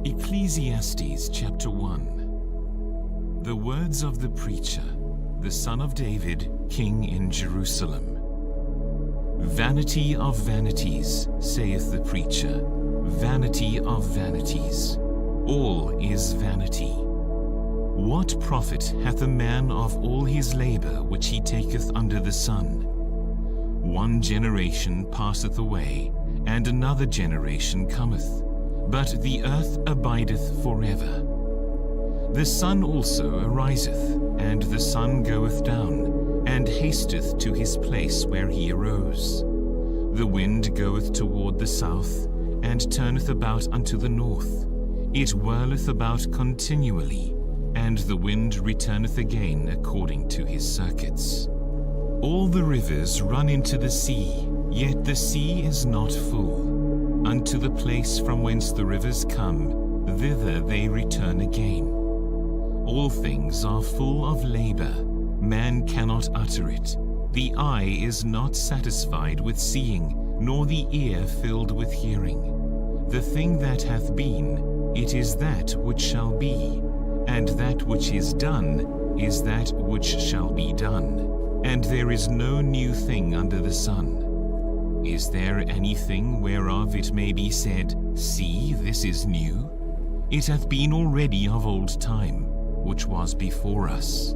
Ecclesiastes chapter 1. The words of the preacher, the son of David, king in Jerusalem. Vanity of vanities, saith the preacher, vanity of vanities. All is vanity. What profit hath a man of all his labor which he taketh under the sun? One generation passeth away, and another generation cometh, but the earth abideth forever. The sun also ariseth, and the sun goeth down, and hasteth to his place where he arose. The wind goeth toward the south, and turneth about unto the north. It whirleth about continually, and the wind returneth again according to his circuits. All the rivers run into the sea, yet the sea is not full. Unto the place from whence the rivers come, thither they return again. All things are full of labor, man cannot utter it. The eye is not satisfied with seeing, nor the ear filled with hearing. The thing that hath been, it is that which shall be, and that which is done is that which shall be done. And there is no new thing under the sun. Is there anything whereof it may be said, See, this is new? It hath been already of old time, which was before us.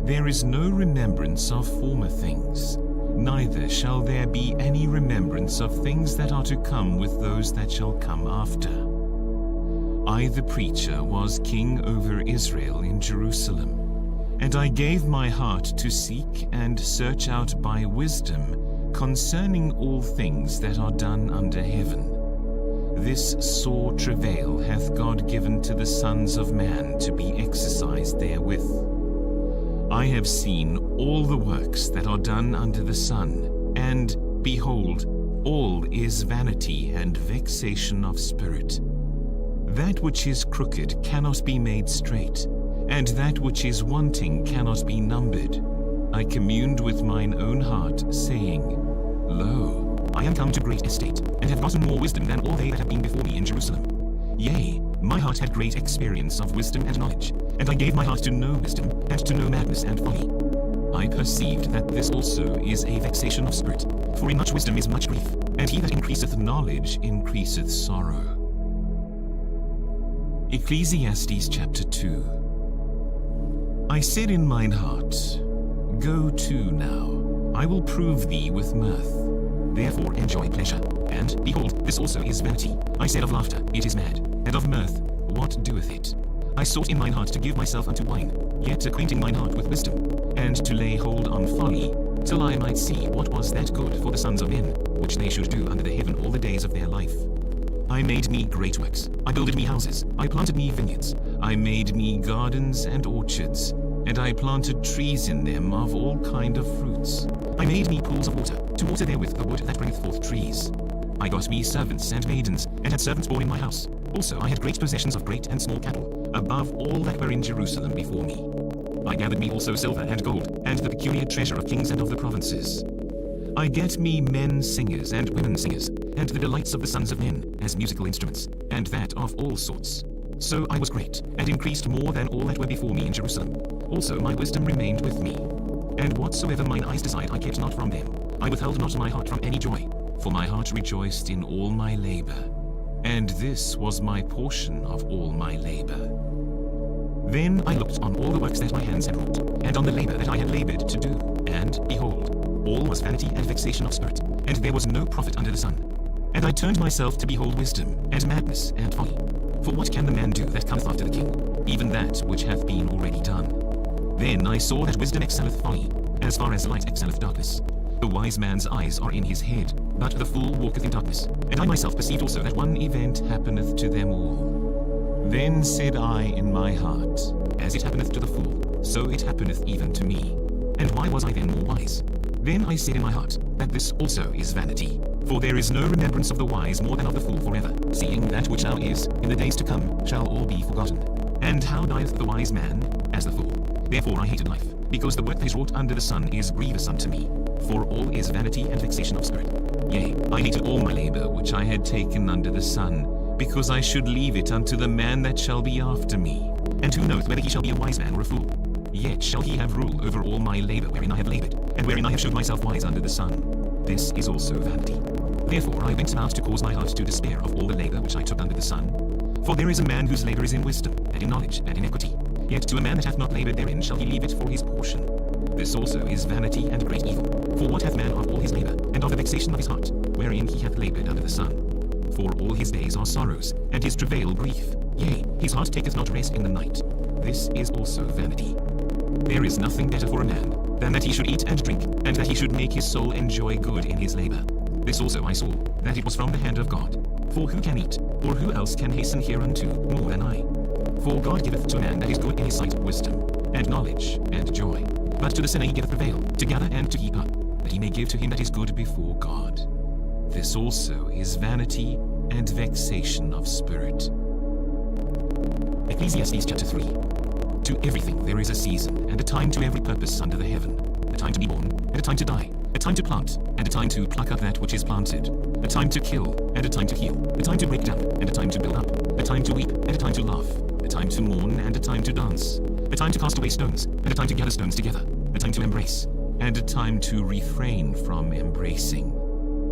There is no remembrance of former things, neither shall there be any remembrance of things that are to come with those that shall come after. I, the preacher, was king over Israel in Jerusalem, and I gave my heart to seek and search out by wisdom concerning all things that are done under heaven. This sore travail hath God given to the sons of man to be exercised therewith. I have seen all the works that are done under the sun, and, behold, all is vanity and vexation of spirit. That which is crooked cannot be made straight, and that which is wanting cannot be numbered. I communed with mine own heart, saying, Lo, I am come to great estate, and have gotten more wisdom than all they that have been before me in Jerusalem. Yea, my heart had great experience of wisdom and knowledge, and I gave my heart to know wisdom, and to know madness and folly. I perceived that this also is a vexation of spirit, for in much wisdom is much grief, and he that increaseth knowledge increaseth sorrow. Ecclesiastes chapter 2. I said in mine heart, Go to now, I will prove thee with mirth. Therefore enjoy pleasure. And, behold, this also is vanity. I said of laughter, It is mad. And of mirth, what doeth it? I sought in mine heart to give myself unto wine, yet acquainting mine heart with wisdom, and to lay hold on folly, till I might see what was that good for the sons of men, which they should do under the heaven all the days of their life. I made me great works. I builded me houses. I planted me vineyards. I made me gardens and orchards, and I planted trees in them of all kind of fruits. I made me pools of water, to water therewith the wood that bringeth forth trees. I got me servants and maidens, and had servants born in my house. Also I had great possessions of great and small cattle, above all that were in Jerusalem before me. I gathered me also silver and gold, and the peculiar treasure of kings and of the provinces. I get me men singers and women singers, and the delights of the sons of men, as musical instruments, and that of all sorts. So I was great, and increased more than all that were before me in Jerusalem. Also my wisdom remained with me. And whatsoever mine eyes desired I kept not from them. I withheld not my heart from any joy, for my heart rejoiced in all my labor. And this was my portion of all my labor. Then I looked on all the works that my hands had wrought, and on the labor that I had labored to do, and, behold, all was vanity and vexation of spirit, and there was no profit under the sun. And I turned myself to behold wisdom, and madness, and folly. For what can the man do that cometh after the king? Even that which hath been already done. Then I saw that wisdom excelleth folly, as far as light excelleth darkness. The wise man's eyes are in his head, but the fool walketh in darkness. And I myself perceived also that one event happeneth to them all. Then said I in my heart, As it happeneth to the fool, so it happeneth even to me. And why was I then more wise? Then I said in my heart, That this also is vanity. For there is no remembrance of the wise more than of the fool forever, seeing that which now is, in the days to come, shall all be forgotten. And how dieth the wise man? As the fool. Therefore I hated life, because the work that is wrought under the sun is grievous unto me. For all is vanity and vexation of spirit. Yea, I hated all my labor which I had taken under the sun, because I should leave it unto the man that shall be after me. And who knoweth whether he shall be a wise man or a fool? Yet shall he have rule over all my labor wherein I have labored, and wherein I have showed myself wise under the sun. This is also vanity. Therefore I went out to cause my heart to despair of all the labor which I took under the sun. For there is a man whose labor is in wisdom, and in knowledge, and in equity. Yet to a man that hath not labored therein shall he leave it for his portion. This also is vanity and great evil. For what hath man of all his labor, and of the vexation of his heart, wherein he hath labored under the sun? For all his days are sorrows, and his travail grief. Yea, his heart taketh not rest in the night. This is also vanity. There is nothing better for a man than that he should eat and drink, and that he should make his soul enjoy good in his labor. This also I saw, that it was from the hand of God. For who can eat, or who else can hasten hereunto, more than I? For God giveth to a man that is good in his sight wisdom, and knowledge, and joy. But to the sinner he giveth prevail, to gather and to heap up, that he may give to him that is good before God. This also is vanity and vexation of spirit. Ecclesiastes chapter 3. To everything there is a season, and a time to every purpose under the heaven. A time to be born, and a time to die. A time to plant, and a time to pluck up that which is planted. A time to kill, and a time to heal. A time to break down, and a time to build up. A time to weep, and a time to laugh. A time to mourn, and a time to dance. A time to cast away stones, and a time to gather stones together. A time to embrace, and a time to refrain from embracing.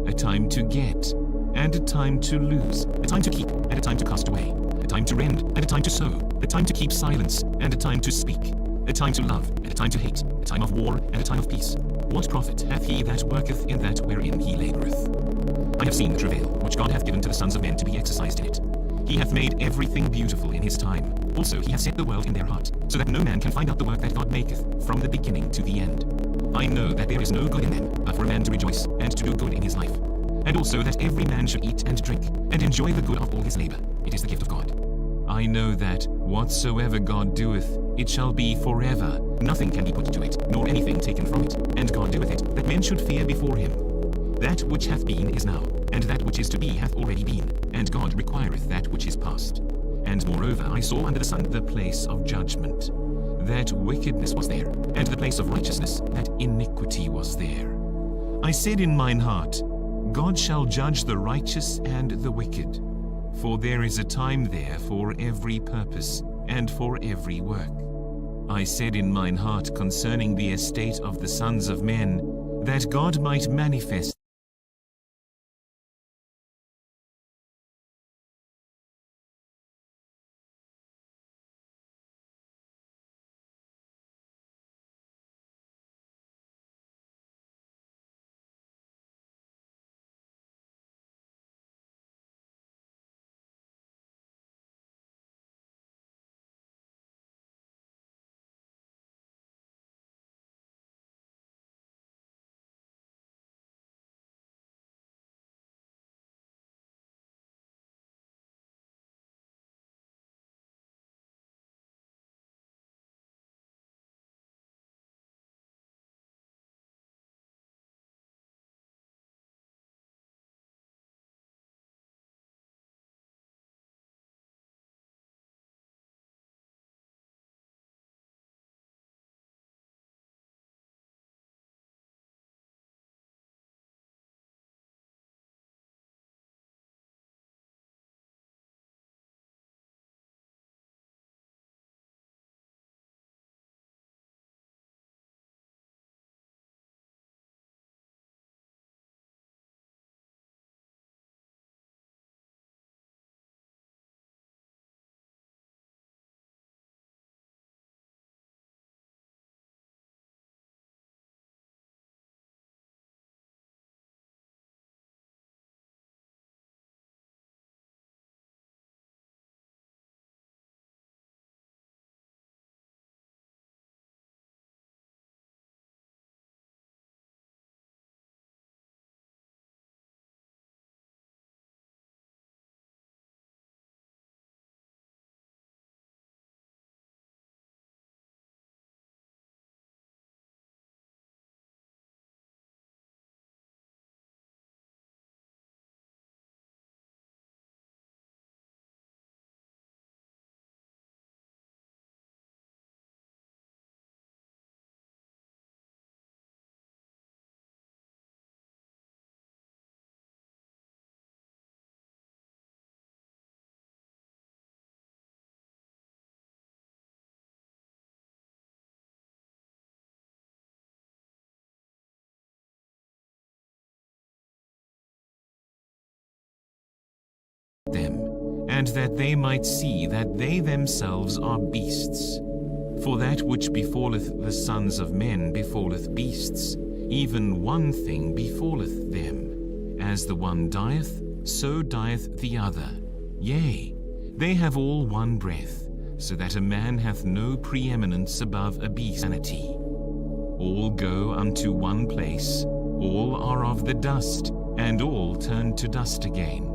A time to get, and a time to lose. A time to keep, and a time to cast away. A time to rend, and a time to sow. A time to keep silence, and a time to speak. A time to love, and a time to hate. A time of war, and a time of peace. What profit hath he that worketh in that wherein he laboureth? I have seen the travail which God hath given to the sons of men to be exercised in it. He hath made everything beautiful in his time. Also he hath set the world in their heart, so that no man can find out the work that God maketh, from the beginning to the end. I know that there is no good in them, but for a man to rejoice, and to do good in his life. And also that every man should eat and drink, and enjoy the good of all his labour. It is the gift of God. I know that whatsoever God doeth, it shall be forever. Nothing can be put to it, nor anything taken from it. And God doeth it, that men should fear before him. That which hath been is now, and that which is to be hath already been, and God requireth that which is past. And moreover I saw under the sun the place of judgment, that wickedness was there, and the place of righteousness, that iniquity was there. I said in mine heart, God shall judge the righteous and the wicked, for there is a time there for every purpose, and for every work. I said in mine heart concerning the estate of the sons of men, that God might manifest them, and that they might see that they themselves are beasts. For that which befalleth the sons of men befalleth beasts, even one thing befalleth them. As the one dieth, so dieth the other. Yea, they have all one breath, so that a man hath no preeminence above a beast. Vanity. All go unto one place, all are of the dust, and all turn to dust again.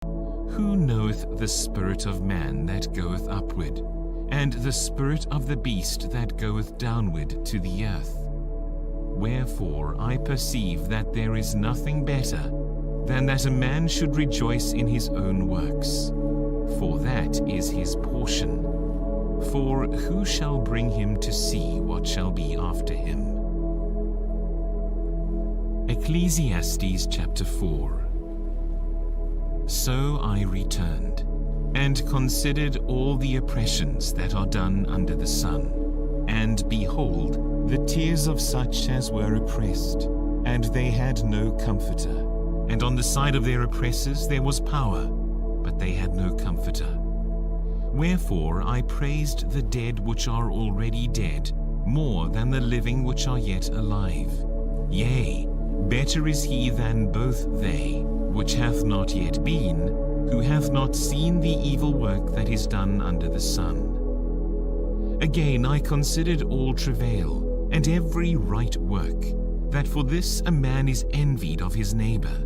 Who knoweth the spirit of man that goeth upward, and the spirit of the beast that goeth downward to the earth? Wherefore I perceive that there is nothing better than that a man should rejoice in his own works, for that is his portion. For who shall bring him to see what shall be after him? Ecclesiastes chapter 4. So I returned, and considered all the oppressions that are done under the sun. And behold, the tears of such as were oppressed, and they had no comforter. And on the side of their oppressors there was power, but they had no comforter. Wherefore I praised the dead which are already dead, more than the living which are yet alive. Yea, better is he than both they, which hath not yet been, who hath not seen the evil work that is done under the sun. Again I considered all travail, and every right work, that for this a man is envied of his neighbor.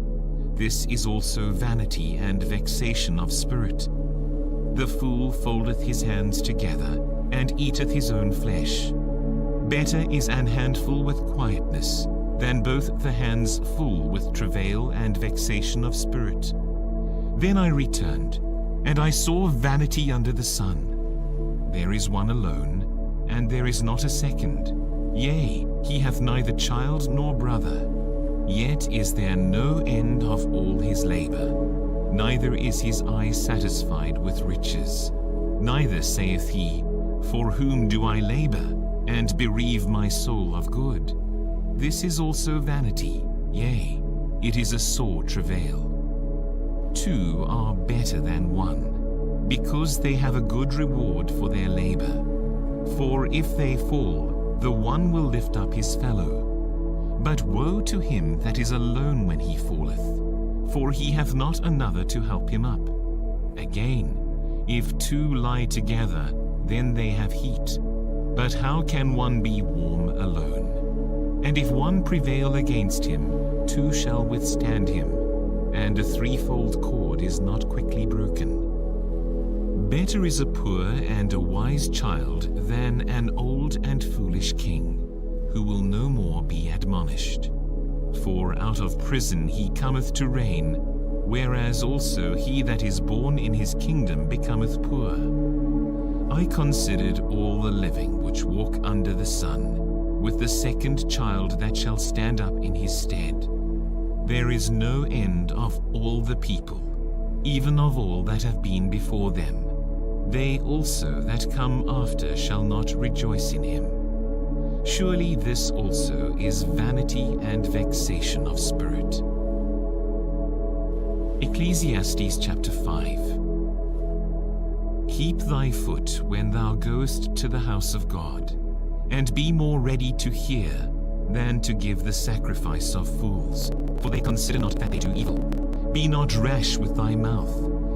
This is also vanity and vexation of spirit. The fool foldeth his hands together, and eateth his own flesh. Better is an handful with quietness, than both the hands full with travail and vexation of spirit. Then I returned, and I saw vanity under the sun. There is one alone, and there is not a second. Yea, he hath neither child nor brother. Yet is there no end of all his labor, neither is his eye satisfied with riches. Neither saith he, For whom do I labor, and bereave my soul of good? This is also vanity, yea, it is a sore travail. Two are better than one, because they have a good reward for their labor. For if they fall, the one will lift up his fellow. But woe to him that is alone when he falleth, for he hath not another to help him up. Again, if two lie together, then they have heat. But how can one be warm alone? And if one prevail against him, two shall withstand him, and a threefold cord is not quickly broken. Better is a poor and a wise child than an old and foolish king, who will no more be admonished. For out of prison he cometh to reign, whereas also he that is born in his kingdom becometh poor. I considered all the living which walk under the sun, with the second child that shall stand up in his stead. There is no end of all the people, even of all that have been before them. They also that come after shall not rejoice in him. Surely this also is vanity and vexation of spirit. Ecclesiastes chapter 5. Keep thy foot when thou goest to the house of God, and be more ready to hear than to give the sacrifice of fools, for they consider not that they do evil. Be not rash with thy mouth,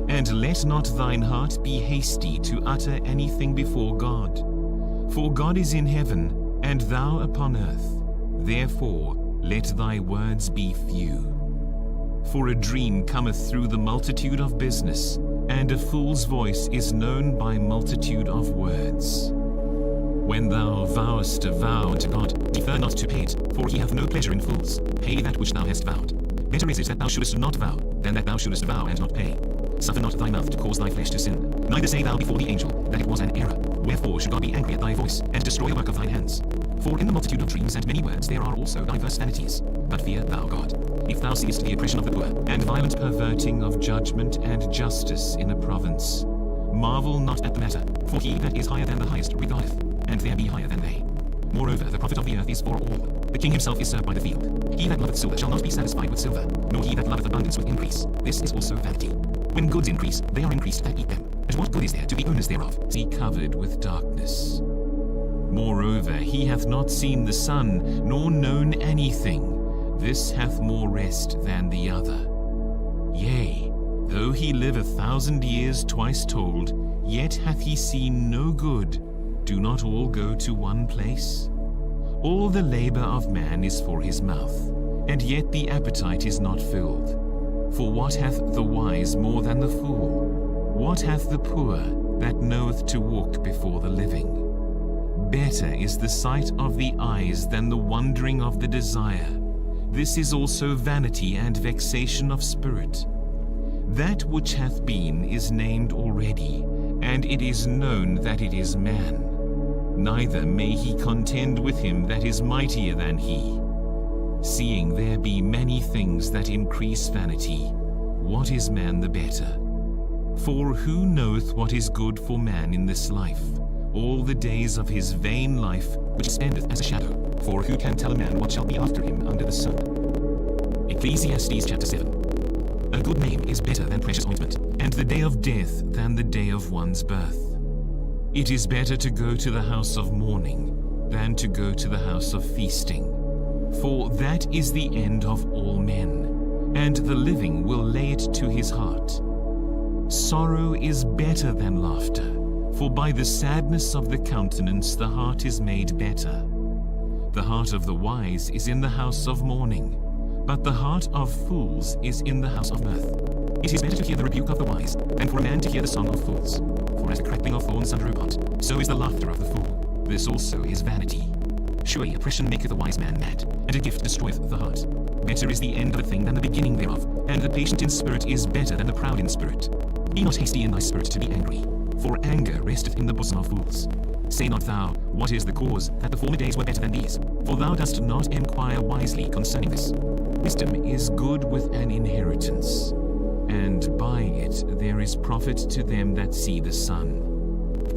and let not thine heart be hasty to utter anything before God. For God is in heaven, and thou upon earth. Therefore let thy words be few. For a dream cometh through the multitude of business, and a fool's voice is known by multitude of words. When thou vowest a vow unto God, defer not to pay it, for he hath no pleasure in fools. Pay that which thou hast vowed. Better is it that thou shouldest not vow, than that thou shouldest vow and not pay. Suffer not thy mouth to cause thy flesh to sin. Neither say thou before the angel that it was an error. Wherefore should God be angry at thy voice, and destroy the work of thine hands? For in the multitude of dreams and many words there are also divers vanities. But fear thou God. If thou seest the oppression of the poor, and violent perverting of judgment and justice in a province, marvel not at the matter, for he that is higher than the highest regardeth, and there be higher than they. Moreover, the profit of the earth is for all. The king himself is served by the field. He that loveth silver shall not be satisfied with silver, nor he that loveth abundance with increase. This is also vanity. When goods increase, they are increased that eat them. But what good is there to the owners thereof? He covered with darkness. Moreover, he hath not seen the sun, nor known anything. This hath more rest than the other. Yea, though he live 1,000 years twice told, yet hath he seen no good. Do not all go to one place? All the labor of man is for his mouth, and yet the appetite is not filled. For what hath the wise more than the fool? What hath the poor that knoweth to walk before the living? Better is the sight of the eyes than the wandering of the desire. This is also vanity and vexation of spirit. That which hath been is named already, and it is known that it is man. Neither may he contend with him that is mightier than he. Seeing there be many things that increase vanity, what is man the better? For who knoweth what is good for man in this life? All the days of his vain life, which spendeth as a shadow. For who can tell a man what shall be after him under the sun? Ecclesiastes chapter 7. A good name is better than precious ointment, and the day of death than the day of one's birth. It is better to go to the house of mourning than to go to the house of feasting. For that is the end of all men, and the living will lay it to his heart. Sorrow is better than laughter, for by the sadness of the countenance the heart is made better. The heart of the wise is in the house of mourning, but the heart of fools is in the house of mirth. It is better to hear the rebuke of the wise than for a man to hear the song of fools. For as the crackling of thorns under a pot, so is the laughter of the fool. This also is vanity. Surely oppression maketh a wise man mad, and a gift destroyeth the heart. Better is the end of a thing than the beginning thereof, and the patient in spirit is better than the proud in spirit. Be not hasty in thy spirit to be angry, for anger resteth in the bosom of fools. Say not thou, what is the cause, that the former days were better than these? For thou dost not enquire wisely concerning this. Wisdom is good with an inheritance, and by it there is profit to them that see the sun.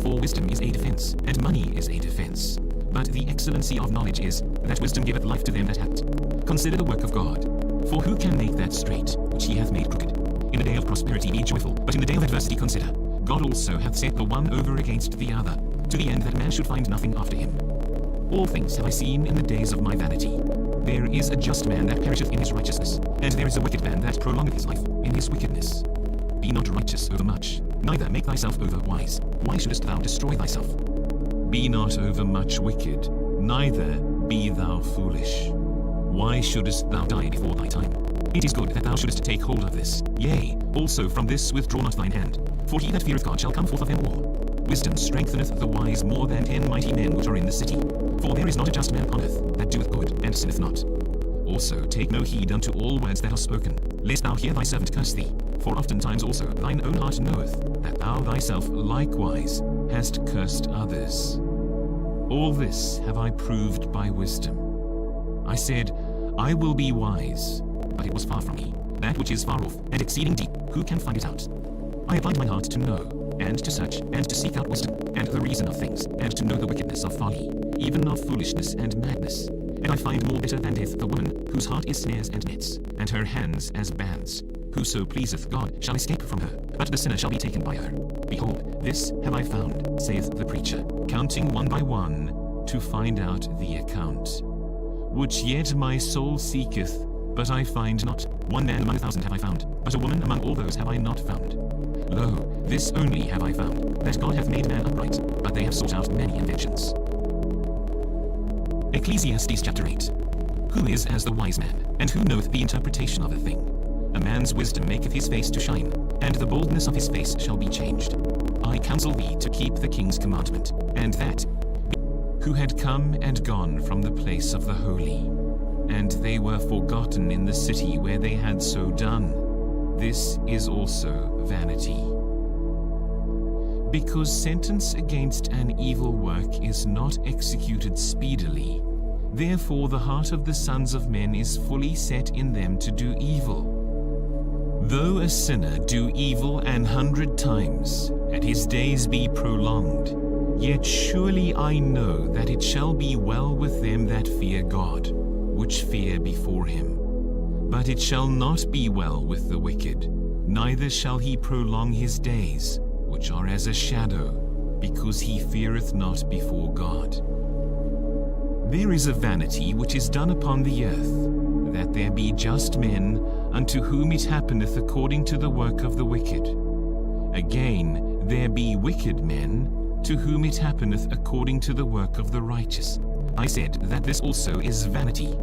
For wisdom is a defense, and money is a defense. But the excellency of knowledge is, that wisdom giveth life to them that have it. Consider the work of God. For who can make that straight, which he hath made crooked? In the day of prosperity be joyful, but in the day of adversity consider. God also hath set the one over against the other, to the end that man should find nothing after him. All things have I seen in the days of my vanity. There is a just man that perisheth in his righteousness, and there is a wicked man that prolongeth his life in his wickedness. Be not righteous over much, neither make thyself over wise. Why shouldest thou destroy thyself? Be not over much wicked, neither be thou foolish. Why shouldest thou die before thy time? It is good that thou shouldest take hold of this. Yea, also from this withdraw not thine hand. For he that feareth God shall come forth of them all. Wisdom strengtheneth the wise more than 10 mighty men which are in the city. For there is not a just man upon earth that doeth good and sinneth not. Also take no heed unto all words that are spoken, lest thou hear thy servant curse thee. For oftentimes also thine own heart knoweth that thou thyself likewise hast cursed others. All this have I proved by wisdom. I said, I will be wise, but it was far from me. That which is far off and exceeding deep, who can find it out? I applied my heart to know, and to search, and to seek out wisdom, and the reason of things, and to know the wickedness of folly, even of foolishness and madness. And I find more bitter than death the woman, whose heart is snares and nets, and her hands as bands. Whoso pleaseth God shall escape from her, but the sinner shall be taken by her. Behold, this have I found, saith the preacher, counting one by one, to find out the account. Which yet my soul seeketh, but I find not. One man among 1,000 have I found, but a woman among all those have I not found. Lo, this only have I found, that God hath made man upright, but they have sought out many inventions. Ecclesiastes chapter 8. Who is as the wise man, and who knoweth the interpretation of a thing? A man's wisdom maketh his face to shine, and the boldness of his face shall be changed. I counsel thee to keep the king's commandment, and that, who had come and gone from the place of the holy, and they were forgotten in the city where they had so done. This is also vanity. Because sentence against an evil work is not executed speedily, therefore the heart of the sons of men is fully set in them to do evil. Though a sinner do evil 100 times, and his days be prolonged, yet surely I know that it shall be well with them that fear God. which fear before him. But it shall not be well with the wicked, neither shall he prolong his days, which are as a shadow, because he feareth not before God. There is a vanity which is done upon the earth, that there be just men, unto whom it happeneth according to the work of the wicked. Again, there be wicked men, to whom it happeneth according to the work of the righteous. I said that this also is vanity.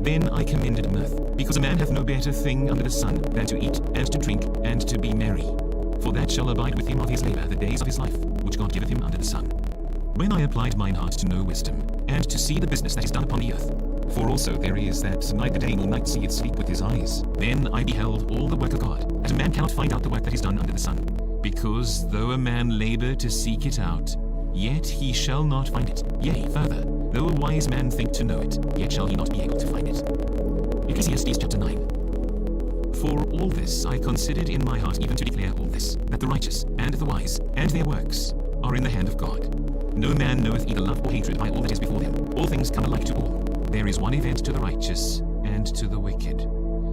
Then I commended mirth, because a man hath no better thing under the sun than to eat, and to drink, and to be merry. For that shall abide with him of his labour the days of his life, which God giveth him under the sun. When I applied mine heart to know wisdom, and to see the business that is done upon the earth, for also there is that neither day nor night seeth sleep with his eyes, then I beheld all the work of God, as a man cannot find out the work that is done under the sun. Because though a man labour to seek it out, yet he shall not find it. Yea, further, though a wise man think to know it, yet shall he not be able to find it. Ecclesiastes chapter 9. For all this I considered in my heart even to declare all this, that the righteous, and the wise, and their works, are in the hand of God. No man knoweth either love or hatred by all that is before them. All things come alike to all. There is one event to the righteous, and to the wicked,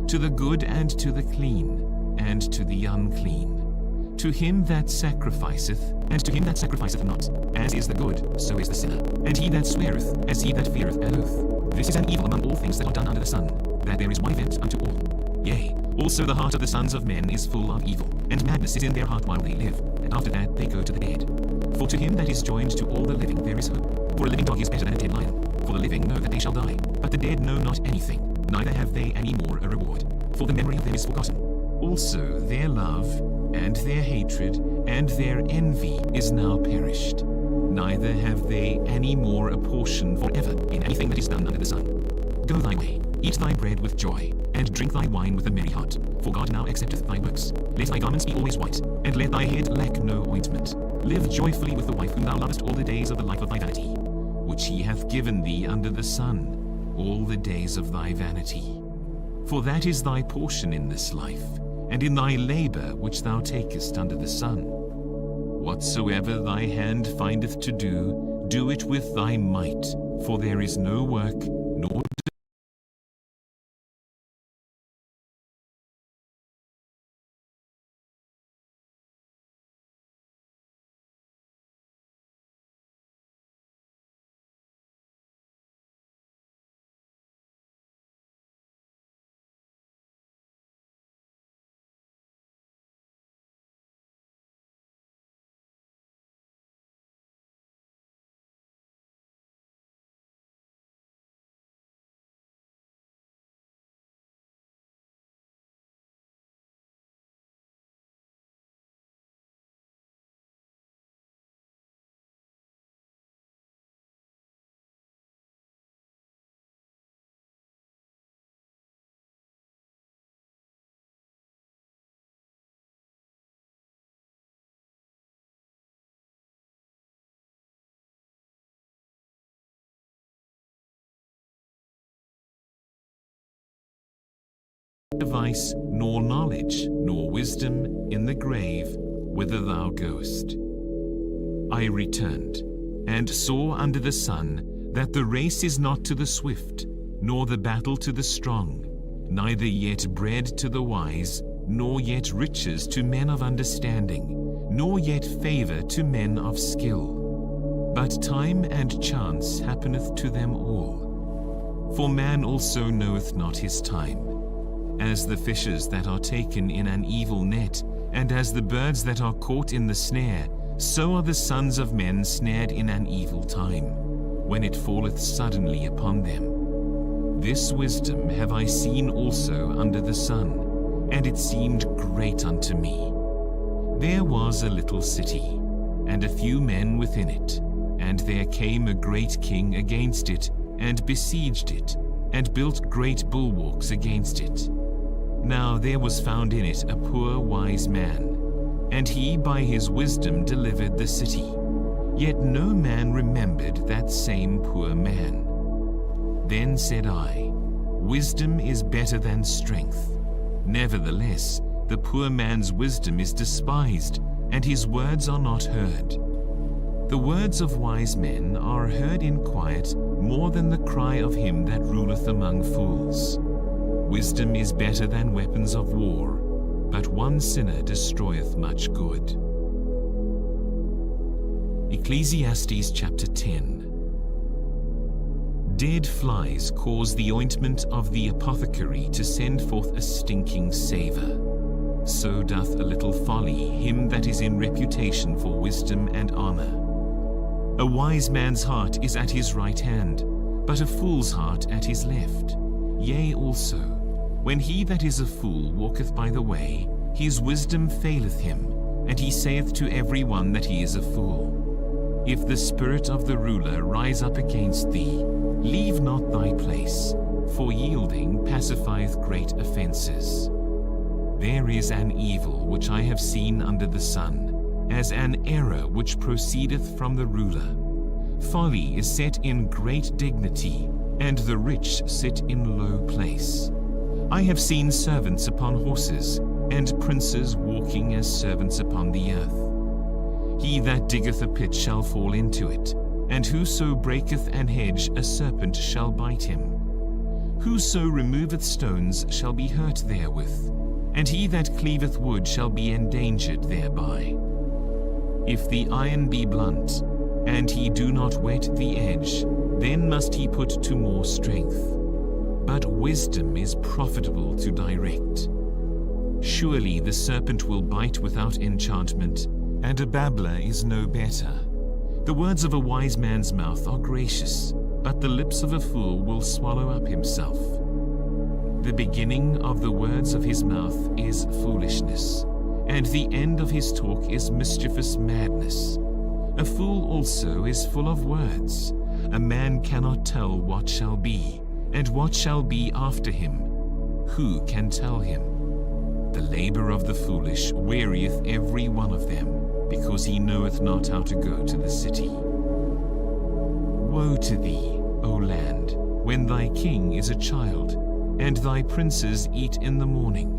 to the good and to the clean, and to the unclean. To him that sacrificeth, and to him that sacrificeth not, as is the good, so is the sinner. And he that sweareth, as he that feareth an oath. This is an evil among all things that are done under the sun, that there is one event unto all. Yea, also the heart of the sons of men is full of evil, and madness is in their heart while they live, and after that they go to the dead. For to him that is joined to all the living there is hope. For a living dog is better than a dead lion. For the living know that they shall die, but the dead know not anything, neither have they any more a reward. For the memory of them is forgotten. Also their love, and their hatred, and their envy is now perished. Neither have they any more a portion forever in anything that is done under the sun. Go thy way, eat thy bread with joy, and drink thy wine with a merry heart, for God now accepteth thy works. Let thy garments be always white, and let thy head lack no ointment. Live joyfully with the wife whom thou lovest all the days of the life of thy vanity, which he hath given thee under the sun, all the days of thy vanity. For that is thy portion in this life, and in thy labour which thou takest under the sun. Whatsoever thy hand findeth to do, do it with thy might, for there is no work, nor device, nor knowledge, nor wisdom in the grave, whither thou goest. I returned, and saw under the sun that the race is not to the swift, nor the battle to the strong, neither yet bread to the wise, nor yet riches to men of understanding, nor yet favour to men of skill. But time and chance happeneth to them all. For man also knoweth not his time. As the fishes that are taken in an evil net, and as the birds that are caught in the snare, so are the sons of men snared in an evil time, when it falleth suddenly upon them. This wisdom have I seen also under the sun, and it seemed great unto me. There was a little city, and a few men within it, and there came a great king against it, and besieged it, and built great bulwarks against it. Now there was found in it a poor wise man, and he by his wisdom delivered the city. Yet no man remembered that same poor man. Then said I, Wisdom is better than strength. Nevertheless, the poor man's wisdom is despised, and his words are not heard. The words of wise men are heard in quiet, more than the cry of him that ruleth among fools. Wisdom is better than weapons of war, but one sinner destroyeth much good. Ecclesiastes chapter 10. Dead flies cause the ointment of the apothecary to send forth a stinking savour. So doth a little folly him that is in reputation for wisdom and honour. A wise man's heart is at his right hand, but a fool's heart at his left. Yea also, when he that is a fool walketh by the way, his wisdom faileth him, and he saith to every one that he is a fool. If the spirit of the ruler rise up against thee, leave not thy place, for yielding pacifieth great offences. There is an evil which I have seen under the sun, as an error which proceedeth from the ruler. Folly is set in great dignity, and the rich sit in low place. I have seen servants upon horses, and princes walking as servants upon the earth. He that diggeth a pit shall fall into it, and whoso breaketh an hedge, a serpent shall bite him. Whoso removeth stones shall be hurt therewith, and he that cleaveth wood shall be endangered thereby. If the iron be blunt, and he do not whet the edge, then must he put to more strength. But wisdom is profitable to direct. Surely the serpent will bite without enchantment, and a babbler is no better. The words of a wise man's mouth are gracious, but the lips of a fool will swallow up himself. The beginning of the words of his mouth is foolishness, and the end of his talk is mischievous madness. A fool also is full of words. A man cannot tell what shall be, and what shall be after him. Who can tell him? The labor of the foolish wearieth every one of them, because he knoweth not how to go to the city. Woe to thee, O land, when thy king is a child, and thy princes eat in the morning.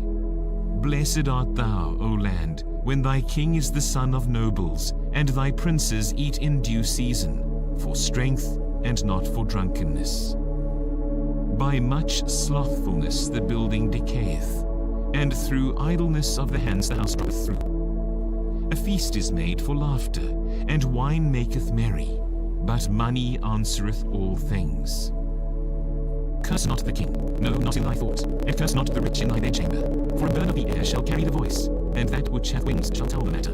Blessed art thou, O land, when thy king is the son of nobles, and thy princes eat in due season, for strength and not for drunkenness. By much slothfulness the building decayeth, and through idleness of the hands the house draweth through. A feast is made for laughter, and wine maketh merry, but money answereth all things. Curse not the king, no, not in thy thoughts, and curse not the rich in thy bedchamber. For a bird of the air shall carry the voice, and that which hath wings shall tell the matter.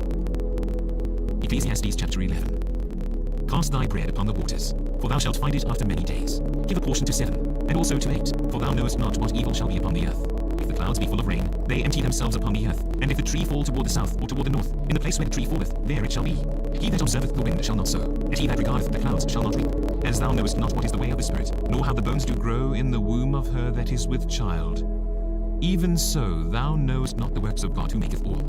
Ecclesiastes chapter 11. Cast thy bread upon the waters, for thou shalt find it after many days. Give a portion to 7, and also to 8, for thou knowest not what evil shall be upon the earth. If the clouds be full of rain, they empty themselves upon the earth. And if the tree fall toward the south or toward the north, in the place where the tree falleth, there it shall be. He that observeth the wind shall not sow, and he that regardeth the clouds shall not reap. As thou knowest not what is the way of the Spirit, nor how the bones do grow in the womb of her that is with child, even so thou knowest not the works of God who maketh all.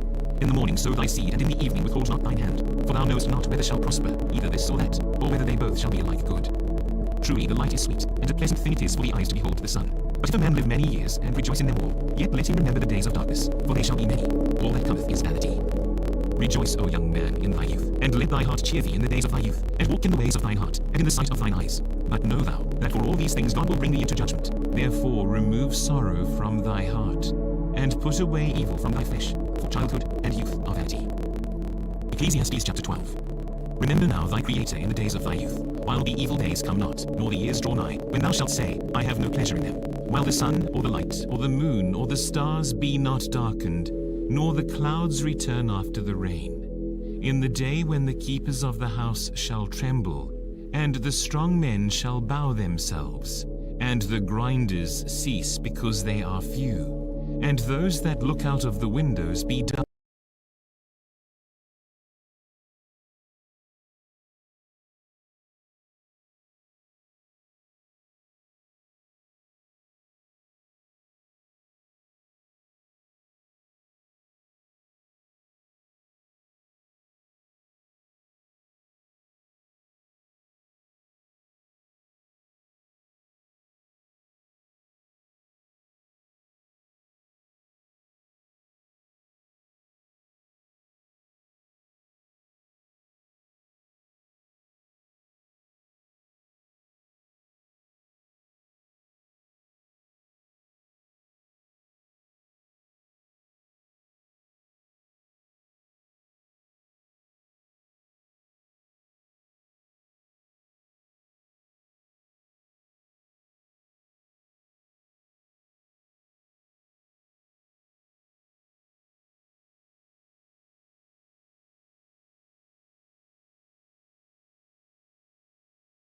In the morning sow thy seed, and in the evening withhold not thine hand. For thou knowest not whether shall prosper, either this or that, or whether they both shall be alike good. Truly the light is sweet, and a pleasant thing it is for the eyes to behold the sun. But if a man live many years, and rejoice in them all, yet let him remember the days of darkness, for they shall be many. All that cometh is vanity. Rejoice, O young man, in thy youth, and let thy heart cheer thee in the days of thy youth, and walk in the ways of thine heart, and in the sight of thine eyes. But know thou, that for all these things God will bring thee into judgment. Therefore remove sorrow from thy heart, and put away evil from thy flesh, for childhood and youth are vanity. Ecclesiastes chapter 12. Remember now thy Creator in the days of thy youth, while the evil days come not, nor the years draw nigh, when thou shalt say, I have no pleasure in them. While the sun, or the light, or the moon, or the stars be not darkened, nor the clouds return after the rain. In the day when the keepers of the house shall tremble, and the strong men shall bow themselves, and the grinders cease because they are few, and those that look out of the windows be dumb.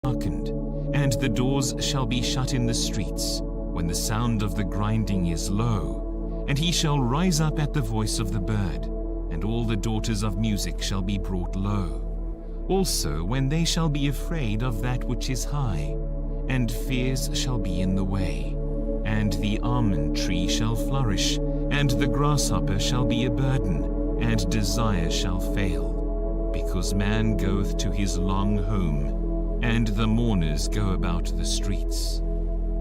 darkened, and the doors shall be shut in the streets, when the sound of the grinding is low. And he shall rise up at the voice of the bird, and all the daughters of music shall be brought low. Also when they shall be afraid of that which is high, and fears shall be in the way. And the almond tree shall flourish, and the grasshopper shall be a burden, and desire shall fail. Because man goeth to his long home, and the mourners go about the streets.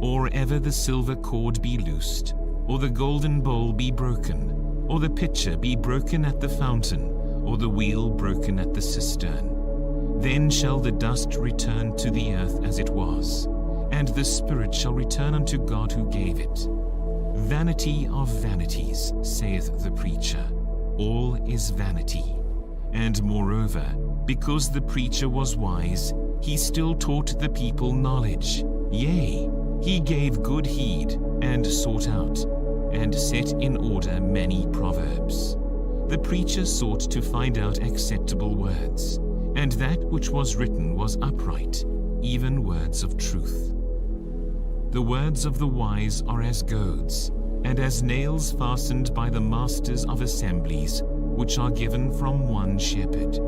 Or ever the silver cord be loosed, or the golden bowl be broken, or the pitcher be broken at the fountain, or the wheel broken at the cistern. Then shall the dust return to the earth as it was, and the spirit shall return unto God who gave it. Vanity of vanities, saith the preacher, all is vanity. And moreover, because the preacher was wise, he still taught the people knowledge. Yea, he gave good heed, and sought out, and set in order many proverbs. The preacher sought to find out acceptable words, and that which was written was upright, even words of truth. The words of the wise are as goads, and as nails fastened by the masters of assemblies, which are given from one shepherd.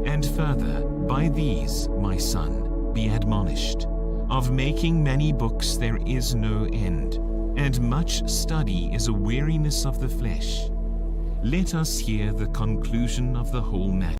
And further, by these, my son, be admonished. Of making many books there is no end, and much study is a weariness of the flesh. Let us hear the conclusion of the whole matter.